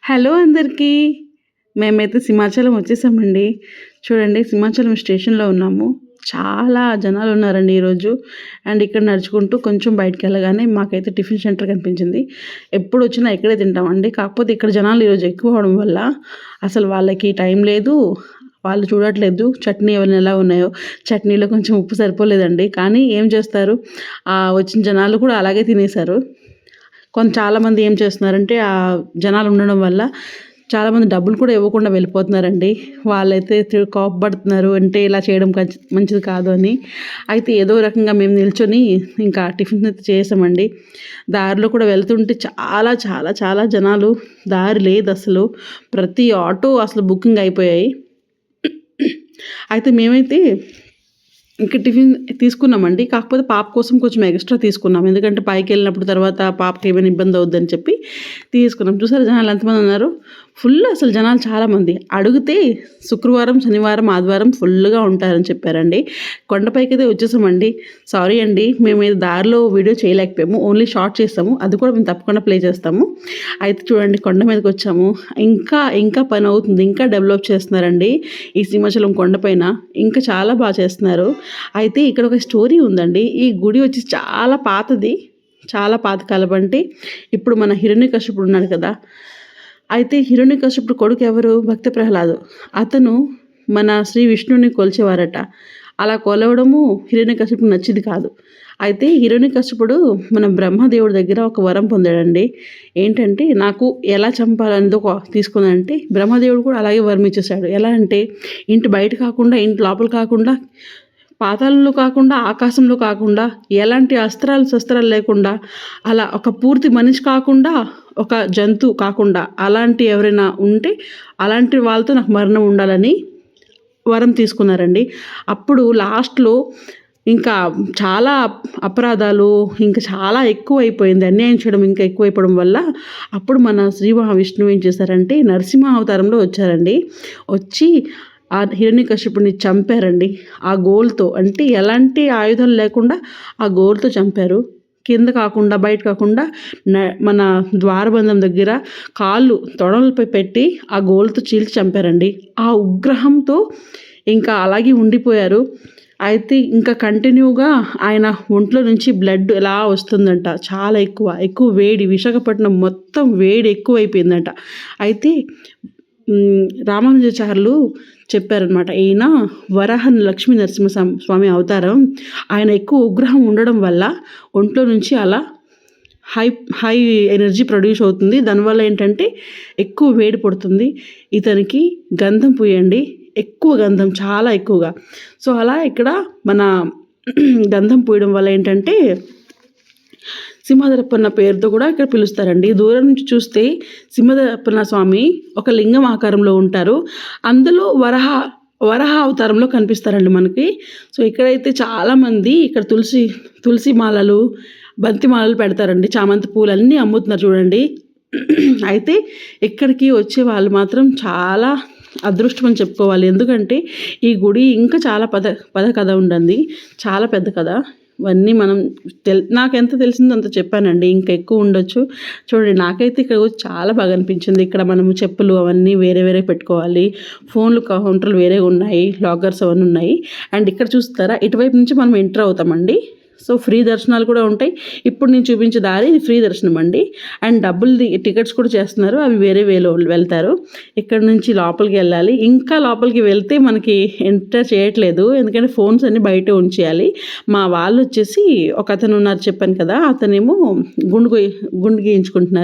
Hello అందరికీ. మేమైతే సింహాచలం వచ్చేసామండి. చూడండి సింహాచలం స్టేషన్‌లో ఉన్నాము. చాలా జనాలున్నారండి ఈరోజు. అండ్ ఇక్కడ నడుచుకుంటూ కొంచెం బయటికెళ్ళగానే మాకైతే టిఫిన్ సెంటర్ కనిపించింది. ఎప్పుడొచ్చినా ఇక్కడే తింటామండి. కాకపోతే ఇక్కడ జనాలు ఈరోజు ఎక్కువ అవ్వడం వల్ల అసలు వాళ్ళకి టైం లేదు. వాళ్ళు చూడట్లేదు చట్నీ అవన్నీ ఎలా ఉన్నాయో. చట్నీలో కొంచెం ఉప్పు సరిపోలేదండి. కానీ ఏం చేస్తారు, వచ్చిన జనాలు కూడా అలాగే తినేశారు. చాలామంది ఏం చేస్తున్నారంటే జనాలు ఉండడం వల్ల చాలామంది డబ్బులు కూడా ఇవ్వకుండా వెళ్ళిపోతున్నారండి. వాళ్ళైతే కోపపడుతున్నారు, అంటే ఇలా చేయడం మంచిది కాదు అని. అయితే ఏదో రకంగా మేము నిల్చొని ఇంకా టిఫిన్ అయితే చేసామండి. దారిలో కూడా వెళ్తుంటే చాలా చాలా చాలా జనాలు, దారి లేదు అసలు. ప్రతి ఆటో అసలు బుకింగ్ అయిపోయాయి. అయితే మేమైతే ఇంకా టిఫిన్ తీసుకున్నామండి. కాకపోతే పాప కోసం కొంచెం ఎక్స్ట్రా తీసుకున్నాం. ఎందుకంటే పైకెళ్ళినప్పుడు తర్వాత పాపకి ఏమైనా ఇబ్బంది అవుద్దని చెప్పి తీసుకున్నాం. చూసారా జనాలు ఎంతమంది ఉన్నారు. ఫుల్ అసలు జనాలు చాలామంది. అడిగితే శుక్రవారం, శనివారం, ఆదివారం ఫుల్గా ఉంటారని చెప్పారండి. కొండపైకైతే వచ్చేసామండి. సారీ అండి, మేము దారిలో వీడియో చేయలేకపోయాము. ఓన్లీ షార్ట్ చేస్తాము. అది కూడా మేము తప్పకుండా ప్లే చేస్తాము. అయితే చూడండి కొండ మీదకి వచ్చాము. ఇంకా ఇంకా పని అవుతుంది. ఇంకా డెవలప్ చేస్తున్నారండి ఈ సింహాచలం కొండపైన. ఇంకా చాలా బాగా చేస్తున్నారు. అయితే ఇక్కడ ఒక స్టోరీ ఉందండి. ఈ గుడి వచ్చి చాలా పాతది. చాలా పాతకాలం. అంటే ఇప్పుడు మన హిరణ్యకశిపుడు ఉన్నాడు కదా, అయితే హిరణ్యకశిపుడు కొడుకు ఎవరు, భక్త ప్రహ్లాదు. అతను మన శ్రీ విష్ణుని కొలిచేవారట. అలా కొలవడము హిరణ్యకశిపుడు నచ్చింది కాదు. అయితే హిరణ్యకశిపుడు మన బ్రహ్మదేవుడి దగ్గర ఒక వరం పొందాడండి. ఏంటంటే నాకు ఎలా చంపాలనేది తీసుకుందంటే బ్రహ్మదేవుడు కూడా అలాగే వరం ఇచ్చేసాడు. ఎలా అంటే ఇంటి బయట కాకుండా, ఇంటి లోపల కాకుండా, పాతాళంలో కాకుండా, ఆకాశంలో కాకుండా, ఎలాంటి శస్త్రాలు లేకుండా, అలా ఒక పూర్తి మనిషి కాకుండా, ఒక జంతువు కాకుండా, అలాంటి ఎవరైనా ఉంటే అలాంటి వాళ్ళతో నాకు మరణం ఉండాలని వరం తీసుకున్నారండి. అప్పుడు లాస్ట్లో ఇంకా చాలా అపరాధాలు ఇంకా చాలా ఎక్కువైపోయింది. అన్యాయం చేయడం ఇంకా ఎక్కువైపోవడం వల్ల అప్పుడు మన శ్రీ మహావిష్ణువు ఏం చేశారంటే నరసింహ అవతారంలో వచ్చారండి. వచ్చి ఆ హిరణ్యకశిపుడిని చంపారండి. ఆ గోల్తో, అంటే ఎలాంటి ఆయుధాలు లేకుండా ఆ గోల్తో చంపారు. కింద కాకుండా, బయట కాకుండా మన ద్వారబంధం దగ్గర కాళ్ళు తొడలపై పెట్టి ఆ గోల్తో చీల్చి చంపారండి. ఆ ఉగ్రహంతో ఇంకా అలాగే ఉండిపోయారు. అయితే ఇంకా కంటిన్యూగా ఆయన ఒంట్లో నుంచి బ్లడ్ ఎలా వస్తుందంట. చాలా ఎక్కువ వేడి. విశాఖపట్నం మొత్తం వేడి ఎక్కువైపోయిందంట. అయితే రామానుజాచార్యులు చెప్పారనమాట, ఈయన వరాహ లక్ష్మీ నరసింహ స్వామి అవతారం. ఆయన ఎక్కువ ఉగ్రహం ఉండడం వల్ల ఒంట్లో నుంచి అలా హై ఎనర్జీ ప్రొడ్యూస్ అవుతుంది. దానివల్ల ఏంటంటే ఎక్కువ వేడి పడుతుంది. ఇతనికి గంధం పూయండి, ఎక్కువ గంధం, చాలా ఎక్కువగా. సో అలా ఇక్కడ మన గంధం పూయడం వల్ల ఏంటంటే సింహదరప్పన్న పేరుతో కూడా ఇక్కడ పిలుస్తారండి. దూరం నుంచి చూస్తే సింహదరప్పన్న స్వామి ఒక లింగం ఆకారంలో ఉంటారు. అందులో వరహ అవతారంలో కనిపిస్తారండి మనకి. సో ఇక్కడైతే చాలామంది ఇక్కడ తులసి మాలలు, బంతి మాలలు పెడతారండి. చామంతి పూలు అన్నీ అమ్ముతున్నారు చూడండి. అయితే ఇక్కడికి వచ్చే వాళ్ళు మాత్రం చాలా అదృష్టం అని చెప్పుకోవాలి. ఎందుకంటే ఈ గుడి ఇంకా చాలా పద కథ ఉంటుంది. చాలా పెద్ద కథ. ఇవన్నీ మనం నాకెంత తెలిసిందో అంత చెప్పానండి. ఇంకా ఎక్కువ ఉండొచ్చు. చూడండి నాకైతే ఇక్కడ చాలా బాగా అనిపించింది. ఇక్కడ మనము చెప్పులు అవన్నీ వేరే పెట్టుకోవాలి. ఫోన్లు కౌంటర్లు వేరే ఉన్నాయి. లాకర్స్ అవన్నీ ఉన్నాయి. అండ్ ఇక్కడ చూస్తారా, ఇటువైపు నుంచి మనం ఎంటర్ అవుతామండి. సో ఫ్రీ దర్శనాలు కూడా ఉంటాయి. ఇప్పుడు నేను చూపించే దారి ఇది ఫ్రీ దర్శనం అండి. అండ్ డబ్బులు టికెట్స్ కూడా చేస్తున్నారు. అవి వేరే వేలో వెళ్తారు. ఇక్కడ నుంచి లోపలికి వెళ్ళాలి. ఇంకా లోపలికి వెళ్తే మనకి ఎంటర్ చేయట్లేదు, ఎందుకంటే ఫోన్స్ అన్నీ బయటే ఉంచేయాలి. మా వాళ్ళు వచ్చేసి ఒక అతను ఉన్నారు చెప్పాను కదా, అతనేమో గుండు గీయించుకుంటున్నారు.